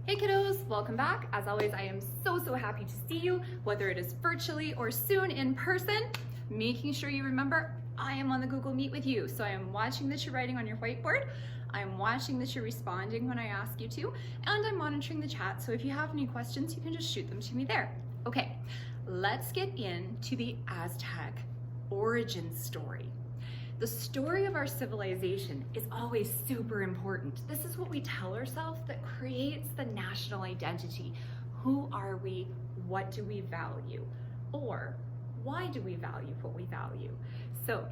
Hey kiddos, welcome back. As always, I am so happy to see you, whether it is virtually or soon in person. Making sure you remember, I am on the Google Meet with you. So I am watching that you're writing on your whiteboard. I'm watching that you're responding when I ask you to, and I'm monitoring the chat. So if you have any questions, you can just shoot them to me there. Okay, let's get into the Aztec origin story. The story of our civilization is always super important. This is what we tell ourselves that creates the national identity. Who are we? What do we value? Or why do we value what we value? So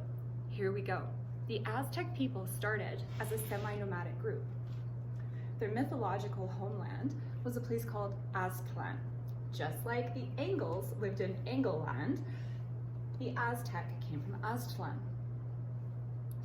here we go. The Aztec people started as a semi-nomadic group. Their mythological homeland was a place called Aztlan. Just like the Angles lived in Angleland, the Aztec came from Aztlan.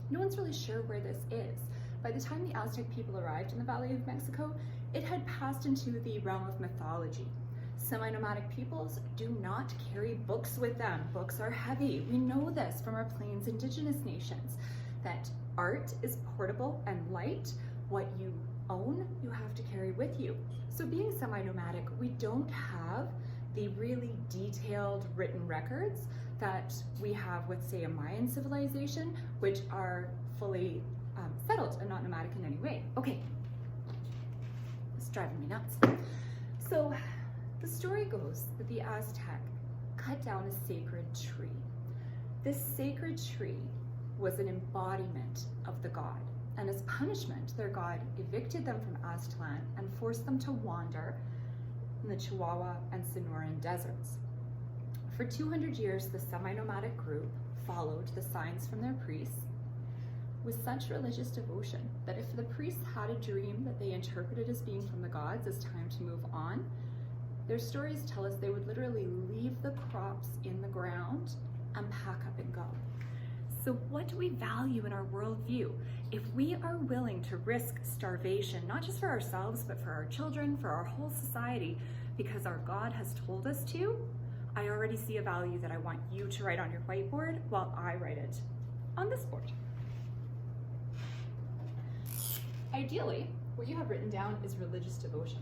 No one's really sure where this is. By the time the Aztec people arrived in the Valley of Mexico, it had passed into the realm of mythology. Semi-nomadic peoples do not carry books with them. Books are heavy. We know this from our Plains indigenous nations, that art is portable and light. What you own, you have to carry with you. So being semi-nomadic, we don't have the really detailed written records that we have with, say, a Mayan civilization, which are fully settled and not nomadic in any way. Okay, it's driving me nuts. So the story goes that the Aztec cut down a sacred tree. This sacred tree was an embodiment of the god, and as punishment, their god evicted them from Aztlan and forced them to wander in the Chihuahua and Sonoran deserts. For 200 years, the semi-nomadic group followed the signs from their priests with such religious devotion that if the priests had a dream that they interpreted as being from the gods as time to move on, their stories tell us they would literally leave the crops in the ground and pack up and go. So what do we value in our worldview? If we are willing to risk starvation, not just for ourselves, but for our children, for our whole society, because our God has told us to, I already see a value that I want you to write on your whiteboard while I write it on this board. Ideally, what you have written down is religious devotion.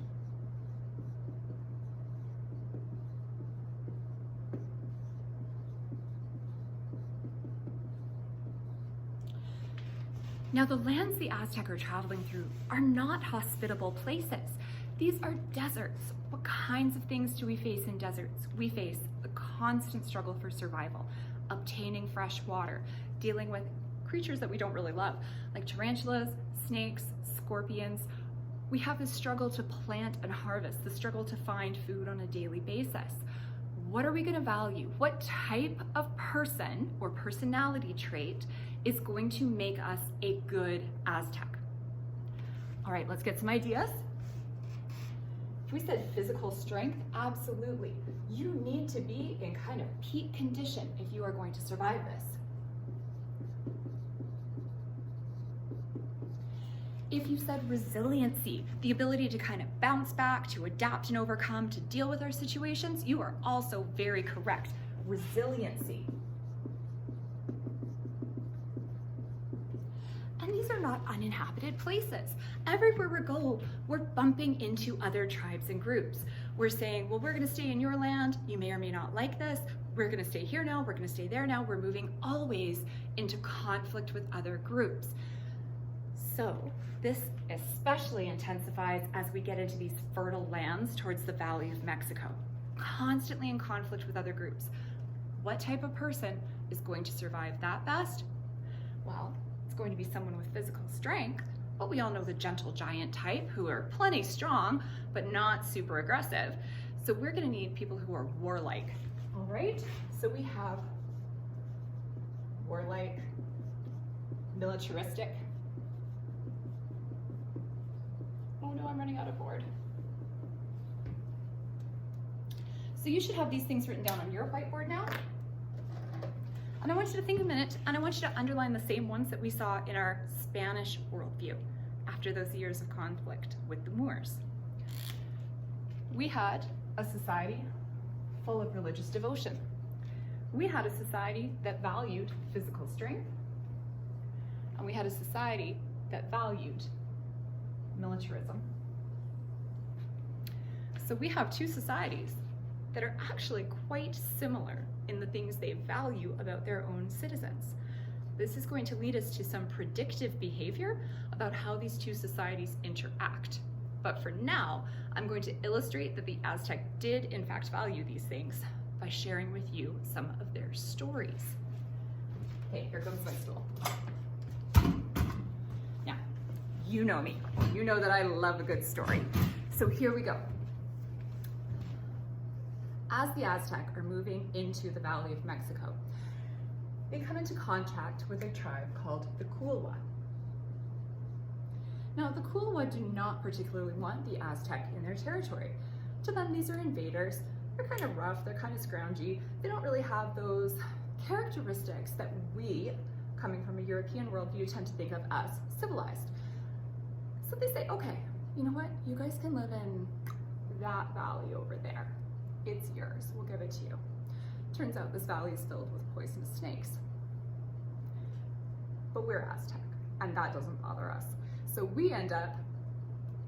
Now, the lands the Aztec are traveling through are not hospitable places. These are deserts. What kinds of things do we face in deserts? We face a constant struggle for survival, obtaining fresh water, dealing with creatures that we don't really love, like tarantulas, snakes, scorpions. We have this struggle to plant and harvest, the struggle to find food on a daily basis. What are we going to value? What type of person or personality trait is going to make us a good Aztec? All right, let's get some ideas. If we said physical strength, absolutely. You need to be in kind of peak condition if you are going to survive this. If you said resiliency, the ability to kind of bounce back, to adapt and overcome, to deal with our situations, you are also very correct. Resiliency. And these are not uninhabited places. Everywhere we go, we're bumping into other tribes and groups. We're saying, well, we're gonna stay in your land. You may or may not like this. We're gonna stay here now. We're gonna stay there now. We're moving always into conflict with other groups. So this especially intensifies as we get into these fertile lands towards the Valley of Mexico, constantly in conflict with other groups. What type of person is going to survive that best? Well, it's going to be someone with physical strength, but we all know the gentle giant type who are plenty strong, but not super aggressive. So we're gonna need people who are warlike. All right, so we have warlike, militaristic. Oh no, I'm running out of board. So you should have these things written down on your whiteboard now. And I want you to think a minute, and I want you to underline the same ones that we saw in our Spanish worldview after those years of conflict with the Moors. We had a society full of religious devotion. We had a society that valued physical strength, and we had a society that valued militarism. So we have two societies that are actually quite similar in the things they value about their own citizens. This is going to lead us to some predictive behavior about how these two societies interact. But for now, I'm going to illustrate that the Aztec did in fact value these things by sharing with you some of their stories. Okay, here comes my stool. Now, you know me. You know that I love a good story. So here we go. As the Aztec are moving into the Valley of Mexico, they come into contact with a tribe called the Culwa. Now, the Culwa do not particularly want the Aztec in their territory. To them, these are invaders. They're kind of rough, they're kind of scroungy. They don't really have those characteristics that we, coming from a European worldview, tend to think of as civilized. So they say, okay, you know what? You guys can live in that valley over there. It's yours, we'll give it to you. Turns out this valley is filled with poisonous snakes. But we're Aztec, and that doesn't bother us. So we end up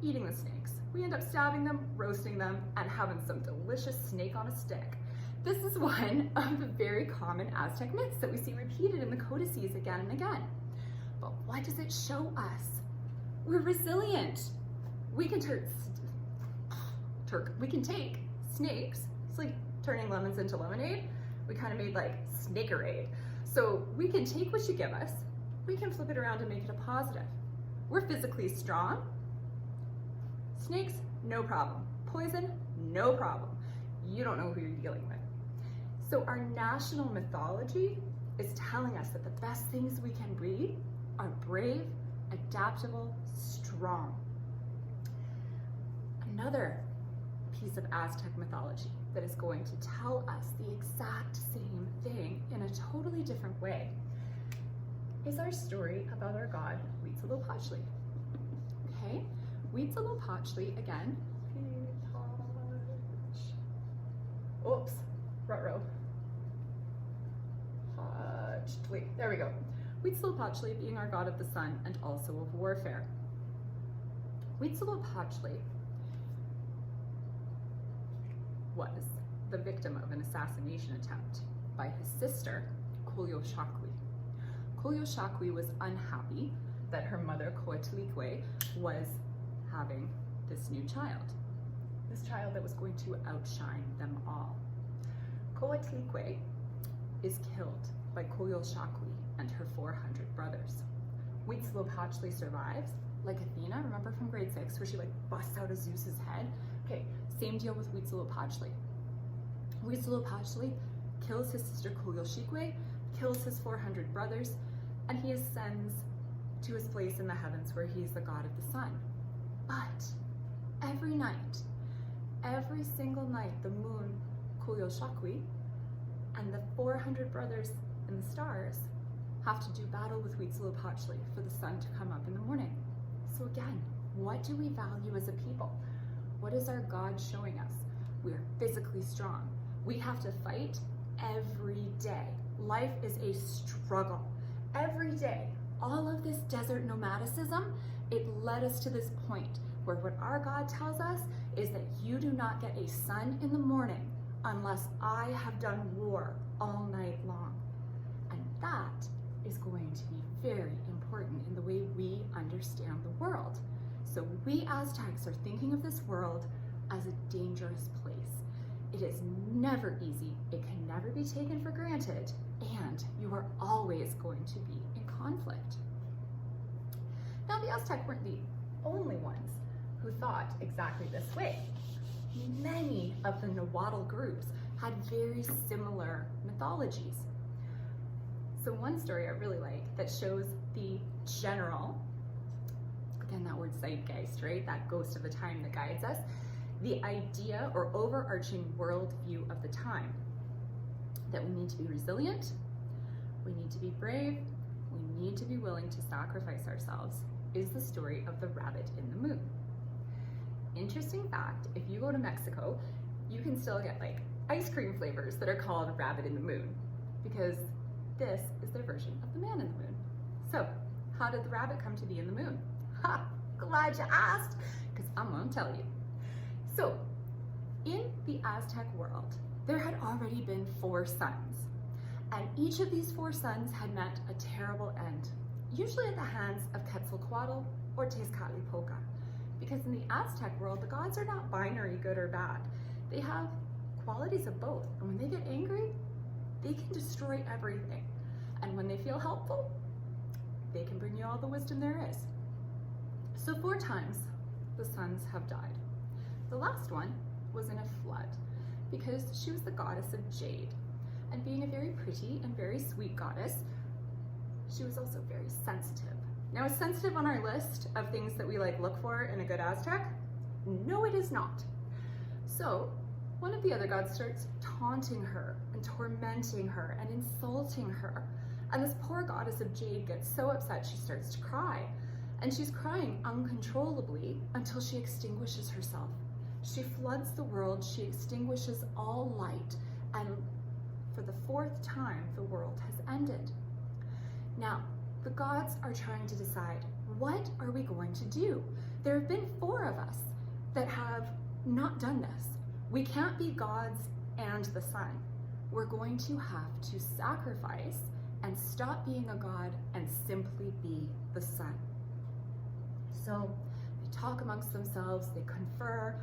eating the snakes. We end up stabbing them, roasting them, and having some delicious snake on a stick. This is one of the very common Aztec myths that we see repeated in the codices again and again. But what does it show us? We're resilient. We can take snakes. It's like turning lemons into lemonade. We kind of made like snakerade. So we can take what you give us, we can flip it around and make it a positive. We're physically strong. Snakes, no problem. Poison, no problem. You don't know who you're dealing with. So our national mythology is telling us that the best things we can be are brave, adaptable, strong. Another piece of Aztec mythology that is going to tell us the exact same thing in a totally different way is our story about our god Huitzilopochtli. Okay, Huitzilopochtli again. Oops, ruh-roh. There we go. Huitzilopochtli being our god of the sun and also of warfare. Huitzilopochtli was the victim of an assassination attempt by his sister, Coyolxauhqui. Coyolxauhqui was unhappy that her mother, Coatlicue, was having this new child. This child that was going to outshine them all. Coatlicue is killed by Coyolxauhqui and her 400 brothers. Huitzilopochtli survives, like Athena, remember from grade 6, where she like busts out of Zeus's head? Okay, same deal with Huitzilopochtli. Huitzilopochtli kills his sister Coyolxauhqui, kills his 400 brothers, and he ascends to his place in the heavens where he is the god of the sun. But every night, every single night, the moon, Coyolxauhqui, and the 400 brothers in the stars have to do battle with Huitzilopochtli for the sun to come up in the morning. So again, what do we value as a people? What is our God showing us? We're physically strong. We have to fight every day. Life is a struggle. Every day, all of this desert nomadicism, it led us to this point where what our God tells us is that you do not get a sun in the morning unless I have done war all night long. And that is going to be very important in the way we understand the world. So we Aztecs are thinking of this world as a dangerous place. It is never easy, it can never be taken for granted, and you are always going to be in conflict. Now, the Aztec weren't the only ones who thought exactly this way. Many of the Nahuatl groups had very similar mythologies. So one story I really like that shows the general, again that word zeitgeist, right? That ghost of the time that guides us, the idea or overarching worldview of the time, that we need to be resilient, we need to be brave, we need to be willing to sacrifice ourselves, is the story of the rabbit in the moon. Interesting fact, if you go to Mexico, you can still get like ice cream flavors that are called rabbit in the moon, because this is their version of the man in the moon. So, how did the rabbit come to be in the moon? Ha! Glad you asked, because I'm gonna tell you. So, in the Aztec world, there had already been 4 sons, and each of these 4 sons had met a terrible end, usually at the hands of Quetzalcoatl or Tezcatlipoca. Because in the Aztec world, the gods are not binary good or bad. They have qualities of both, and when they get angry, they can destroy everything. And when they feel helpful, they can bring you all the wisdom there is. So 4 times the sons have died. The last one was in a flood because she was the goddess of jade. And being a very pretty and very sweet goddess, she was also very sensitive. Now, is sensitive on our list of things that we look for in a good Aztec? No, it is not. So one of the other gods starts taunting her and tormenting her and insulting her. And this poor goddess of jade gets so upset she starts to cry. And she's crying uncontrollably until she extinguishes herself. She floods the world, she extinguishes all light, and for the 4th time, the world has ended. Now, the gods are trying to decide, what are we going to do? There have been 4 of us that have not done this. We can't be gods and the sun. We're going to have to sacrifice and stop being a god and simply be the sun. So they talk amongst themselves, they confer,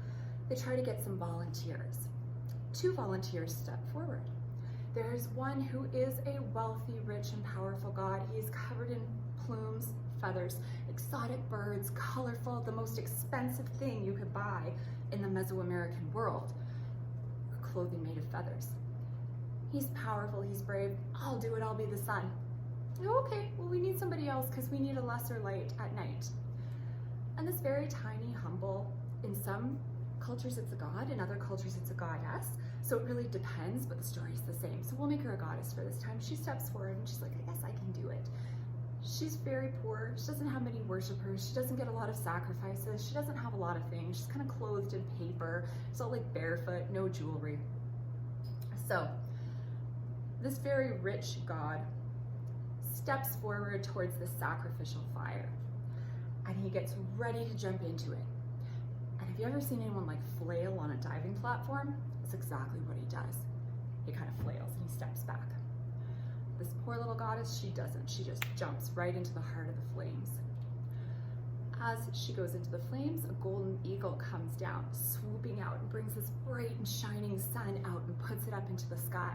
they try to get some volunteers. 2 volunteers step forward. There's one who is a wealthy, rich, and powerful god. He is covered in plumes, feathers, exotic birds, colorful, the most expensive thing you could buy in the Mesoamerican world. Clothing made of feathers. He's powerful, he's brave. I'll do it, I'll be the sun. Okay, well, we need somebody else because we need a lesser light at night. And this very tiny, humble, in some cultures it's a god, in other cultures it's a goddess. So it really depends, but the story's the same. So we'll make her a goddess for this time. She steps forward and she's like, I guess I can do it. She's very poor. She doesn't have many worshipers. She doesn't get a lot of sacrifices. She doesn't have a lot of things. She's kind of clothed in paper. She's all barefoot, no jewelry. So this very rich god steps forward towards the sacrificial fire, and he gets ready to jump into it. And have you ever seen anyone flail on a diving platform? That's exactly what he does. He kind of flails and he steps back. This poor little goddess, she doesn't. She just jumps right into the heart of the flames. As she goes into the flames, a golden eagle comes down, swooping out, and brings this bright and shining sun out and puts it up into the sky.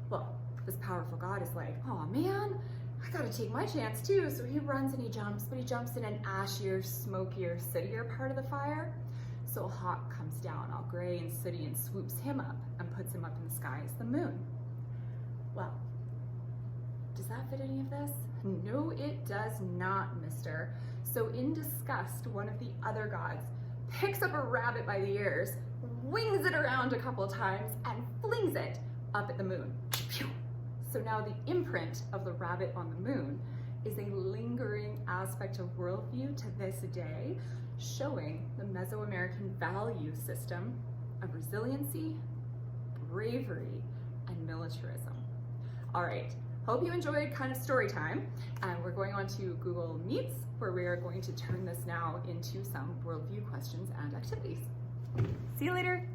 Well, this powerful god is like, oh man, I gotta take my chance too. So he runs and he jumps, but he jumps in an ashier, smokier, sootier part of the fire. So a hawk comes down, all gray and sooty, and swoops him up and puts him up in the sky as the moon. Well, does that fit any of this? No, it does not, mister. So in disgust, one of the other gods picks up a rabbit by the ears, wings it around a couple times, and flings it up at the moon. So now the imprint of the rabbit on the moon is a lingering aspect of worldview to this day, showing the Mesoamerican value system of resiliency, bravery, and militarism. All right, hope you enjoyed kind of story time. And we're going on to Google Meets, where we are going to turn this now into some worldview questions and activities. See you later.